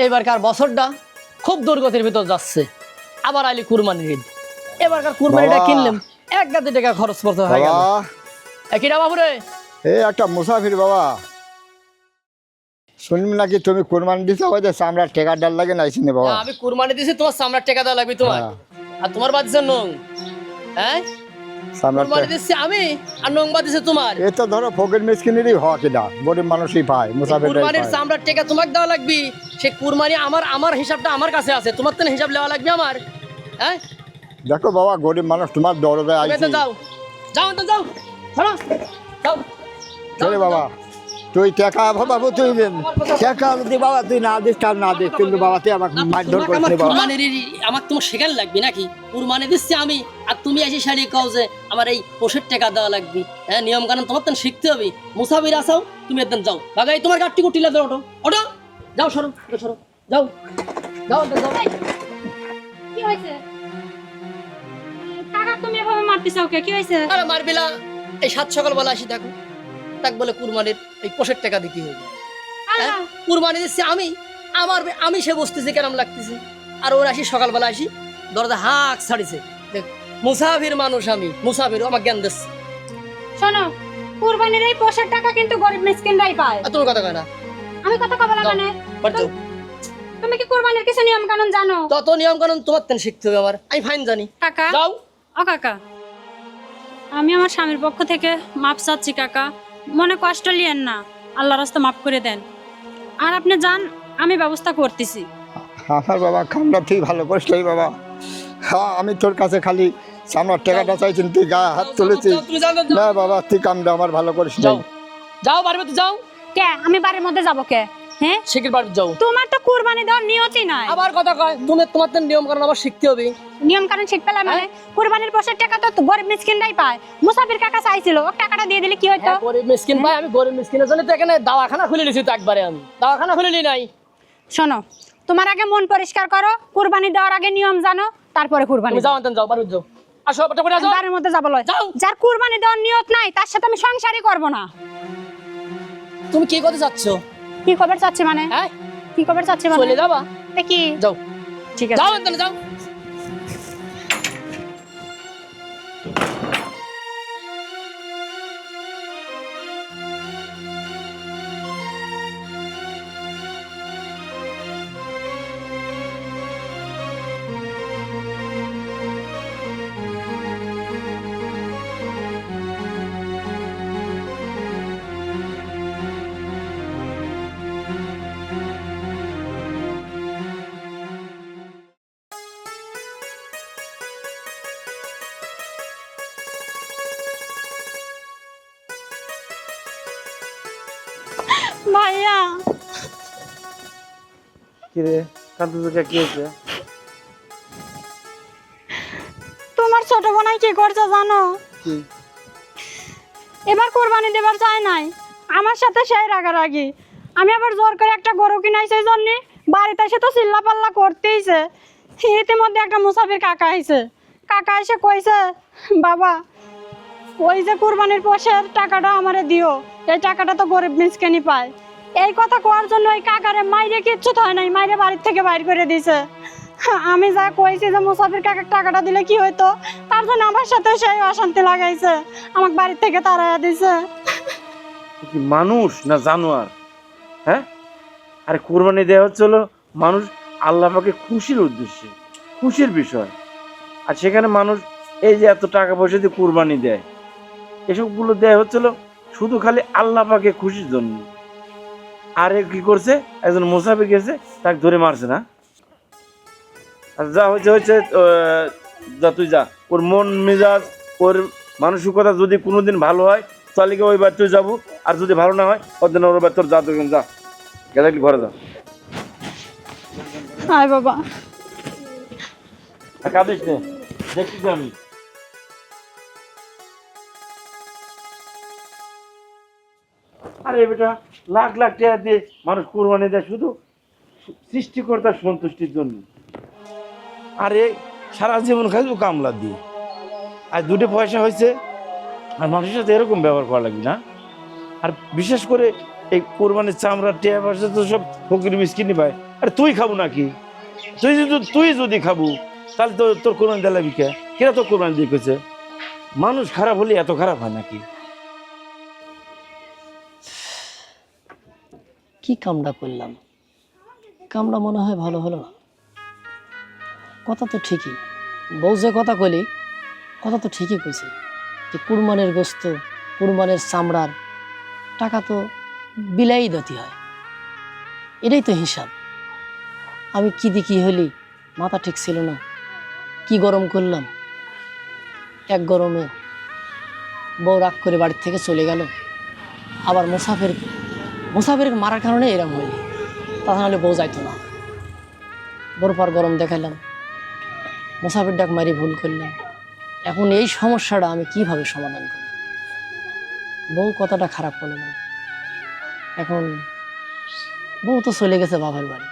এবারকার বছরটা খুব দুর্গতির ভিতর যাচ্ছে। আবার আইলি কুরবানির ঈদ, এবারকার কুরবানিটা কিনলাম 1,000 টাকা খরচ করতে হয়ে গেল। কিরা বাবুরে, এই একটা মুসাফির বাবা, শুনলাম নাকি তুমি কুরবানি দিছো, ওই যে চামড়ার টেকার ডাল লাগে নাইছি নে বাবা। আমি কুরবানি দিছি, তোমার চামড়ার টাকা দেওয়া লাগবে তোমার। আর তোমার বাদ দিছে নং, হ্যাঁ কুরবানি দিচ্ছি আমি আর নং বাদ দিছে তোমার। এ তো ধরো ফকির মিসকিনেরই হক, এটা গরিব মানুষই পায়, মুসাফির কুরবানির চামড়ার টাকা তোমাকে দেওয়া লাগবে। সে কুরবানি আমার হিসাবটা আমার কাছে আছে, তোমার তো হিসাব নেওয়া লাগবে আমার। হ্যাঁ দেখো বাবা, গরিব মানুষ তোমার দরজে আইছি। যাও যাও তো যাও, ছাড়ো যাও। চলে বাবা, তুই টাকা বাবু, তুই টাকা যদি বাবা তুই না দিস তার না দিস, কিন্তু বাবা তুই আমাকে মারধর করিস না বাবা। আমার তোমার শেখার লাগবে নাকি? কুরবানি দিচ্ছি আমি আর তুমি এসে শাড়ি কও যে আমার এই পোষের টাকা দেওয়া লাগবে। হ্যাঁ নিয়ম কানুন তোমার তো শিখতে হবে। মুসাফির আসাও তুমি একদম যাও, বাগাই তোমার গাড়ি কুটিলা দাও, ওটো ওটো যাও, সরো সরো, যাও যাও যাও। কি হয়েছে? টাকা তুমি এভাবে মারতেছো ওকে, কি হয়েছে? আরে মারবিলা, এই 7 সকালবেলা আসি দেখো, তাক বলে কুরবানির এই পোষের টাকা দিতে হবে। হ্যাঁ কুরবানি দিচ্ছি আমি সে বসতেছি কেরাম লাগতেছে, আর ওর আসি সকালবেলা আসি দরজা হাঁক ছাড়িছে। দেখ মুসাফির মানুষ, আমি মুসাফির, আমার জ্ঞান দিচ্ছে। শোনো, কুরবানির এই পোষের টাকা কিন্তু গরিব মিসকিনরাই পায়। আর তুমি কথা কয় না, আমি কথা কব না মানে? তুমি কি কুরবানির কিছু নিয়ম কানুন জানো? তত নিয়ম কানুন তোমার তেন শিখতে হবে আমার, আমি ফাইন জানি। কাকা, যাও। ও কাকা, আমি আমার স্বামীর পক্ষ থেকে মাপ চাচ্ছি কাকা, মনে কষ্ট লিয়েন না, আল্লাহর রাস্তা মাফ করে দেন। আর আপনি যান, আমি ব্যবস্থা করতেছি। আমার বাবা কামটা তুই ভালো করিস নাই বাবা। হ্যাঁ আমি তোর কাছে খালি চামড়ার টাকাটা চাইছি, তুই গায়ে হাত তুলেছিস না বাবা, তুই কামটা আমার ভালো করিস নাই। যাও যাও, বাড়িতে তো যাও। কে আমি বাড়ির মধ্যে যাব কে? হ্যাঁ শিখির বাড়িতে যাও। তোমার তো কুরবানি দেওয়ার নিয়তই নাই। আবার কথা কয়, তোমার তেন নিয়ম কানুন আমার শিখতে হবে। নিয়ম কানুন শিখতে পেলে মানে? কুরবানির পোষের টাকা তো গরিব মিসকিনরাই পায়। মুসাফির কাকা চাইছিল, ও টাকাটা দিয়ে দিলে কি হতো? গরিব মিসকিন ভাই, আমি গরিব মিসকিনের জন্য তো এখানে দাওয়াখানা খুলে নিয়েছি তো একবারে। আমি দাওয়াখানা খুলে নি নাই। শোনো, তোমার আগে মন পরিষ্কার করো, কুরবানি দেওয়ার আগে নিয়ম জানো, তারপরে কুরবানি তুমি যাও, আনতেন যাও, বাড়িতে যাও। আসো বাটা করে আসো। বাড়ির মধ্যে যাবো লয়। যাও। যার কুরবানি দেওয়ার নিয়ত নাই তার সাথে আমি সংসারই করব না। তুমি কি করতে চাচ্ছ? কি খবর চাচ্ছি মানে? হ্যাঁ কি খবর চাচ্ছি মানে? চলে যাবা? এ কি? যাও, ঠিক আছে যাও আনতেন যাও। ভাইয়া। কি রে কান্দুকে, কি হয়েছে? তোমার ছোট বোনাই কি করছে জানো? কি? এবার কুরবানি দেবার চাই নাই, আমার সাথে সেই রাগারাগি। আমি আবার জোর করে একটা গরু কিনাইছে জন্য বাড়িতে এসে তো চিল্লা পাল্লা করতেইছে। ইতিমধ্যে একটা মুসাফির কাকা আইছে, কাকা এসে কইছে, বাবা ওই যে কুরবানির পোষের টাকাটা আমারে দিও, এই টাকাটা তো গরিব মিসকিনই পায়। এই কথা কোয়ার জন্য ওই কাকারে মাইরে কিচ্ছু হয় নাই, মাইরে বাড়ির থেকে বাইর করে দিছে। আমি যা কইছি যে মুসাফির কাকার টাকাটা দিলে কি হইতো, তার জন্য আমার সাথে সেই অশান্তি লাগাইছে, আমাকে বাড়ির থেকে তাড়াইয়া দিছে। কি মানুষ না জানোয়ার? হ্যাঁ, আরে কুরবানি দেওয়া হচ্ছিল মানুষ আল্লাহ পাকে খুশির উদ্দেশ্যে, খুশির বিষয়। আর সেখানে মানুষ এই যে এত টাকা পয়সা দিয়ে কুরবানি দেয়, এসবগুলো দেওয়া হচ্ছিল শুধু খালি আল্লাহ পাকে খুশির জন্য। আর কি করছে, একজন মুসাফির গেছে, তাকে ধরে মারছে না? আর যা হয়েছে হয়েছে, যা তুই যা, ওর মন মেজাজ ওর মানসিকতা যদি কোনোদিন ভালো হয় তাহলে ওই বাড়িতে যাবো, আর যদি ভালো না হয় ওর ওর বাড়ি তোর যা, তোর যা গেলে ঘরে যা। আয় বাবা, কাঁদিস নে, দেখছিস আমি। আরে বেটা, লাখ লাখ টাকা দিয়ে মানুষ কুরবানি দেয় শুধু সৃষ্টিকর্তার সন্তুষ্টির জন্য। আরে সারা জীবন খাইবো কামলা দিয়ে, আর 2 পয়সা হয়েছে, আর মানুষের সাথে এরকম ব্যবহার করা লাগবে না। আর বিশেষ করে এই কোরবানির চামড়া টিয়া পয়সা তো সব ফকির মিসকিনই পায়, আরে তুই খাবো নাকি? তুই যদি খাবো তাহলে তো তোর কোরবানি দেওয়া লাগবে কে? কেরা তোর কোরবানি দিয়ে কইছে? মানুষ খারাপ হলে এত খারাপ হয় নাকি? কি কামটা করলাম, কামটা মনে হয় ভালো হলো না। কথা তো ঠিকই, বউ যে কথা কইলি কথা তো ঠিকই কইছে যে কুরবানের গোস্ত, কুরবানের চামড়ার টাকা তো বিলাই দিতে হয়, এটাই তো হিসাব। আমি কি দি কি হলি মাথা ঠিক ছিল না, কি গরম করলাম, এক গরমে বউ রাগ করে বাড়ির থেকে চলে গেল। আবার মুসাফির মারার কারণে এরম হইলি, তা নাহলে বউ যাইতো না। বড় পর গরম দেখাইলাম, মুসাফির ডাক মারি ভুল করলাম। এখন এই সমস্যাটা আমি কিভাবে সমাধান করি? বউ কথাটা খারাপ করলো না, এখন বউ তো চলে গেছে বাবার বাড়ি,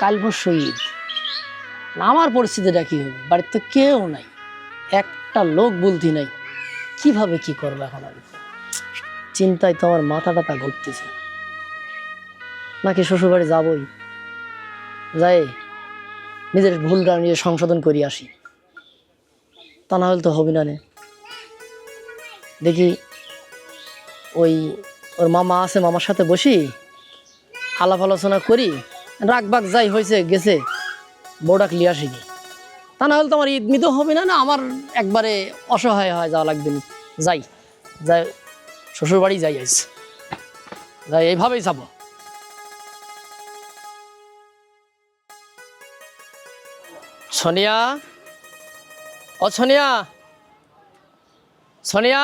কাল পরশু ঈদ। আমার পরিস্থিতিটা কি হবে? বাড়িতে তো কেউ নাই, একটা লোক বলতে নাই, কিভাবে কি করবো এখন আমি? চিন্তায় তো আমার মাথাটা তা ঘুরতেছে। নাকি শ্বশুরবাড়ি যাবই, যাই নিজের ভুলটা নিজে সংশোধন করি আসি, তা না হলে তো হবে না। দেখি ওই ওর মামা আছে, মামার সাথে বসি আলাপ আলোচনা করি, রাগ বাগ যাই হয়েছে গেছে বউটা ক্লিয়ার শিখি। তা না হলে তো আমার ঈদ মিদও হবে না, আমার একবারে অসহায় হয় যাওয়া লাগবে না। যাই শ্বশুরবাড়ি যাই এইভাবেই যাবো। সোনিয়া, ও সোনিয়া, সোনিয়া,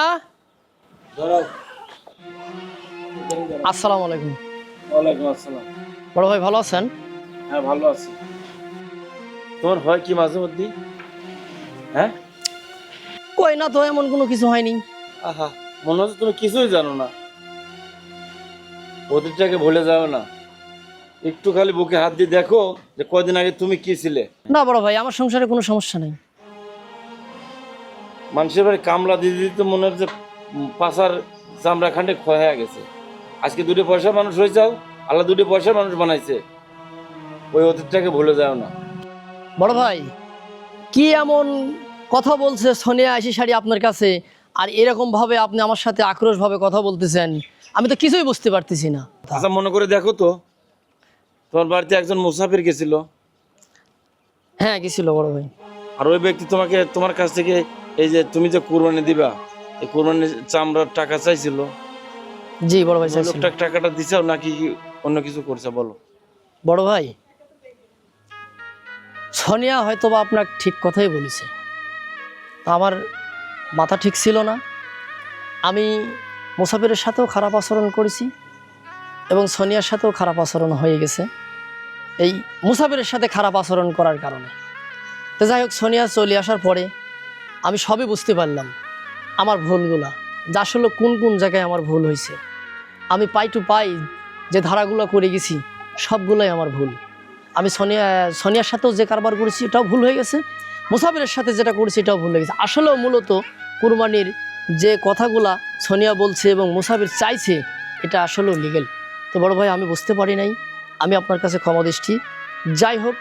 আসসালামু আলাইকুম। ওয়ালাইকুম আসসালাম। বড় ভাই ভালো আছেন? হ্যাঁ ভালো আছি। তোমার হয় কি মাঝে মধ্যে? হ্যাঁ কই না তো, এমন কোনো কিছু হয়নি। আহা, মনে হচ্ছে তুমি কিছুই জানো না। অতীতটাকে ভুলে যাও না, একটু খালি বুকে হাত দিয়ে দেখো যে কয়দিন আগে তুমি কি ছিলে। না বড় ভাই, আমার সংসারে কোনো সমস্যা নেই। মানুষের বাড়ি কামলা দিতে দিতে মনে হচ্ছে পাশার চামড়া খান্ডে ক্ষয় হয়ে গেছে। আজকে দুটো পয়সা মানুষ হয়ে যাও, আল্লাহ দুটো পয়সা মানুষ বানাইছে। ওই অতীতটাকে ভুলে যাও না। বড় ভাই, কি এমন কথা বলছে সোনিয়া আইসি শাড়ি আপনার কাছে, আর এরকম ভাবে আপনি আমার সাথে আক্রোশ ভাবে কথা বলতেছেন? আমি তো কিছুই বুঝতে পারতেছি না। আচ্ছা মনে করে দেখো তো, তোমার বাড়িতে একজন মুসাফির গেছিল। হ্যাঁ গেছিল বড় ভাই। আর ওই ব্যক্তি তোমার কাছ থেকে এই যে তুমি যে কুরবানি দিবা, এই কুরবানির চামড়ার টাকা চাইছিল। জি বড় ভাই, চাইছিল। লোকটা টাকাটা দিছাও নাকি অন্য কিছু করছে বলো? বড় ভাই, সোনিয়া হয়তো বা আপনার ঠিক কথাই বলেছে, আমার মাথা ঠিক ছিল না। আমি মুসাফিরের সাথেও খারাপ আচরণ করেছি এবং সোনিয়ার সাথেও খারাপ আচরণ হয়ে গেছে এই মুসাফিরের সাথে খারাপ আচরণ করার কারণে। তো যাই হোক, সোনিয়া চলে আসার পরে আমি সবই বুঝতে পারলাম আমার ভুলগুলা, যা আসলে কোন কোন জায়গায় আমার ভুল হয়েছে। আমি পাই টু পাই যে ধারাগুলো করে গেছি সবগুলোই আমার ভুল। আমি সোনিয়ার সাথেও যে কারবার করেছি এটাও ভুল হয়ে গেছে, মুসাফিরের সাথে যেটা করেছি এটাও ভুল হয়ে গেছে। আসলেও মূলত কুরবানির যে কথাগুলা সোনিয়া বলছে এবং মুসাফির চাইছে এটা আসলেও লিগেল। তো বড় ভাই, আমি বুঝতে পারি নাই, আমি আপনার কাছে ক্ষমা দৃষ্টি। যাই হোক,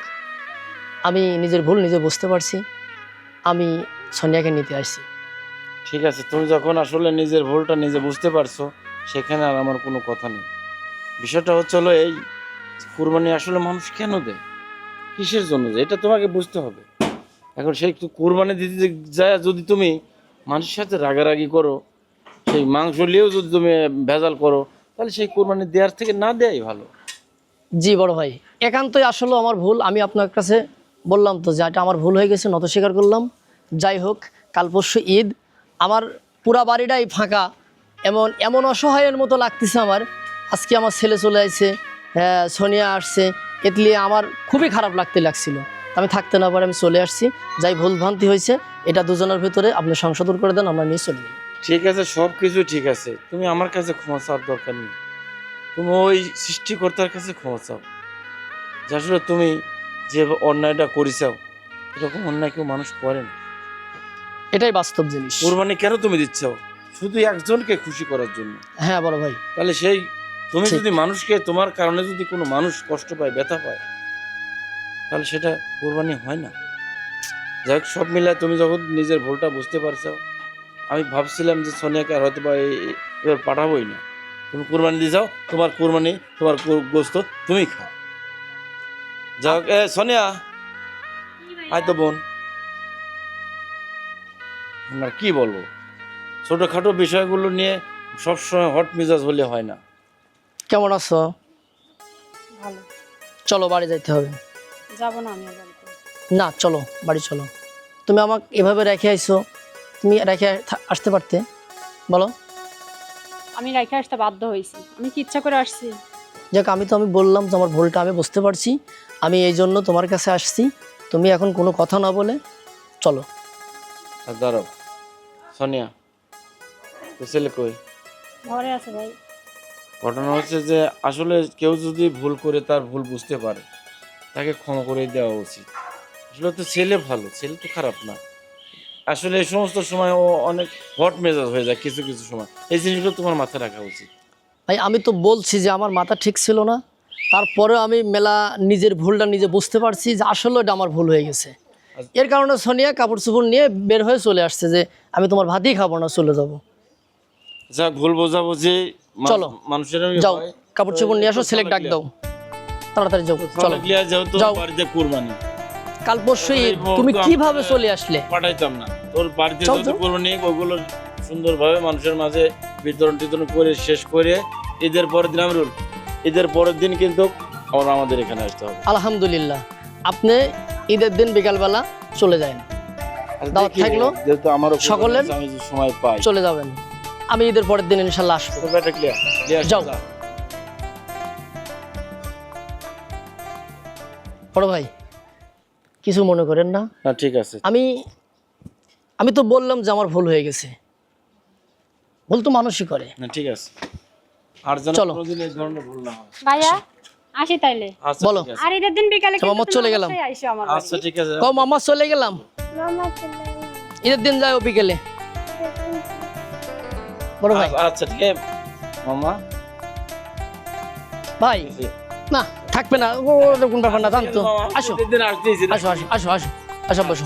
আমি নিজের ভুল নিজে বুঝতে পারছি, আমি সোনিয়াকে নিতে আসছি। ঠিক আছে, তুমি যখন আসলে নিজের ভুলটা নিজে বুঝতে পারছো, সেখানে আর আমার কোনো কথা নেই। বিষয়টা হচ্ছে হলো এই, কুরবানি আসলে মানুষ কেন দেয়, কিসের জন্য দেয়, এটা তোমাকে বুঝতে হবে। এখন সেই কুরবানি দিতে যায় যদি তুমি মানুষের সাথে রাগারাগি করো, সেই মাংস নিয়েও যদি তুমি ভেজাল করো, তাহলে সেই কুরবানি দেওয়ার থেকে না দেয়াই ভালো। জি বড় ভাই, একান্তই আসলে আমার ভুল। আমি আপনার কাছে বললাম তো যে এটা আমার ভুল হয়ে গেছে, নত স্বীকার করলাম। যাই হোক, কাল পরশু ঈদ, আমার পুরা বাড়িটাই ফাঁকা, এমন অসহায়ের মতো লাগতেছে আমার। আজকে আমার ছেলে চলে আসছে, সোনিয়া আসছে, এতলে আমার খুবই খারাপ লাগছিল। আমি থাকতে না পারে আমি চলে আসছি। যাই ভুল ভ্রান্তি হয়েছে এটা দুজনের ভিতরে আপনি সংশোধন করে দেন, আমরা নিয়ে চলে যাই। ঠিক আছে, সব কিছু ঠিক আছে, তুমি আমার কাছে ক্ষমা চাওয়ার দরকার নেই। তুমি ওই সৃষ্টিকর্তার কাছে ক্ষমা চাও, যে আসলে তুমি যে অন্যায়টা করেছাও, এরকম অন্যায় কেউ মানুষ করে না। এটাই বাস্তব জিনিস। কুরবানি কেন তুমি দিচ্ছ? শুধু একজনকে খুশি করার জন্য। হ্যাঁ বড় ভাই। তাহলে সেই তুমি ঠিক। যদি মানুষকে, তোমার কারণে যদি কোনো মানুষ কষ্ট পায়, ব্যথা পায়, তাহলে সেটা কোরবানি হয় না। যাই হোক, সব মিলায় তুমি যখন নিজের ভুলটা বুঝতে পারছো, আমি ভাবছিলাম যে সোনিয়াকে আর হয়তো বা এবার পাঠাবোই না। তুমি কোরবানি দিয়ে যাও, তোমার কোরবানি, তোমার গোস্ত তুমি খাও। যাই হোক, সোনিয়া আয় তো বোন। আর কি বলবো, ছোটখাটো বিষয়গুলো নিয়ে সবসময় হট মেজাজ হলে হয় না। কেমন আছো? ভালো। চলো বাড়ি যাইতে হবে। যাবো না আমি আর বাড়িতে। না চলো বাড়ি চলো। তুমি আমাকে এভাবে রেখে আইছো, তুমি রেখে আসতে পারতে? বলো। আমি রেখে আসতে বাধ্য হয়েছি, আমি কি ইচ্ছা করে আসছি? যাক, আমি বললাম যে আমার ভুলটা আমি বুঝতে পারছি, আমি এই জন্য তোমার কাছে আসছি। তুমি এখন কোনো কথা না বলে চলো। আর দাঁড়াও সোনিয়া, তো ছেলে কই? ঘরে আছে ভাই। ঘটনা হচ্ছে যে আসলে কেউ যদি ভুল করে, তার ভুল বুঝতে পারে, তাকে ক্ষমা করে দেওয়া উচিত। আসলে তো ছেলে ভালো, ছেলে তো খারাপ না। আসলে এই সমস্ত সময় ও অনেক হট মেজাজ হয়ে যায় কিছু কিছু সময়। এই জিনিসগুলো তোমার মাথায় রাখা উচিত। ভাই আমি তো বলছি যে আমার মাথা ঠিক ছিল না, তারপরেও আমি মেলা নিজের ভুলটা নিজে বুঝতে পারছি যে আসলে এটা আমার ভুল হয়ে গেছে। এর কারণে সোনিয়া কাপড় চোপড় নিয়ে বের হয়ে চলে আসছে যে আমি তোমার ভাতই খাবো না, চলে যাব। যা ভুল বোঝাবুঝি চলো মানুষের যাও, কাপড় চোপড় নিয়ে আসো, ছেলেকে ডাক দাও, তাড়াতাড়ি যাও। চলো যেহেতু যাও। বাড়িতে কুরবানি, কাল পরশু ঈদ, এই বউ তুমি তো কিভাবে আমরা চলে আসলে? পাঠাইতাম না তোর বাড়িতে। যাও, যেহেতু যাও। কুরবানি, ওগুলো সুন্দরভাবে মানুষের মাঝে বিতরণ টিতরণ করে শেষ করে ঈদের পরের দিন ঈদের পরের দিন কিন্তু আমাদের এখানে আসতে হবে। আলহামদুলিল্লাহ, আপনি ঈদের দিন বিকালবেলা চলে যান, আর দাওয়াত দেখি, থাকলো যেহেতু আমারও সকলের, আমি যে সময় পাই। চলে যাবেন। আমি ঈদের পরের দিন ইনশাল্লাহ আসবো। তোর ব্যাটা ক্লিয়ার? যাও। বড় ভাই কিছু মনে করেন না, না ঠিক আছে। আমি তো বললাম যে আমার ভুল হয়ে গেছে, ভুল তো মানুষই করে। না ঠিক আছে, আর যেন চলো। কোনোদিন এই ধরনের ভুল না হয়। ভাইয়া আসি তাইলে। আচ্ছা বলো। ঠিক আছে। আর ঈদের দিন বিকালে আচ্ছা, মামা, কিন্তু চলে তুমি গেলাম। অবশ্যই আইসো আমার আচ্ছা বাড়ি। ঠিক আছে। কও মামা চলে গেলাম, ঈদের দিন যাও বিকেলে। বড় ভাই, আচ্ছা ঠিক আছে মামা। ভাই না থাকবে না, কোন ব্যাপার না, জানতো। আসো ঈদের দিন আসতেইছি। আসো আসো আসো আসো আসো বসো।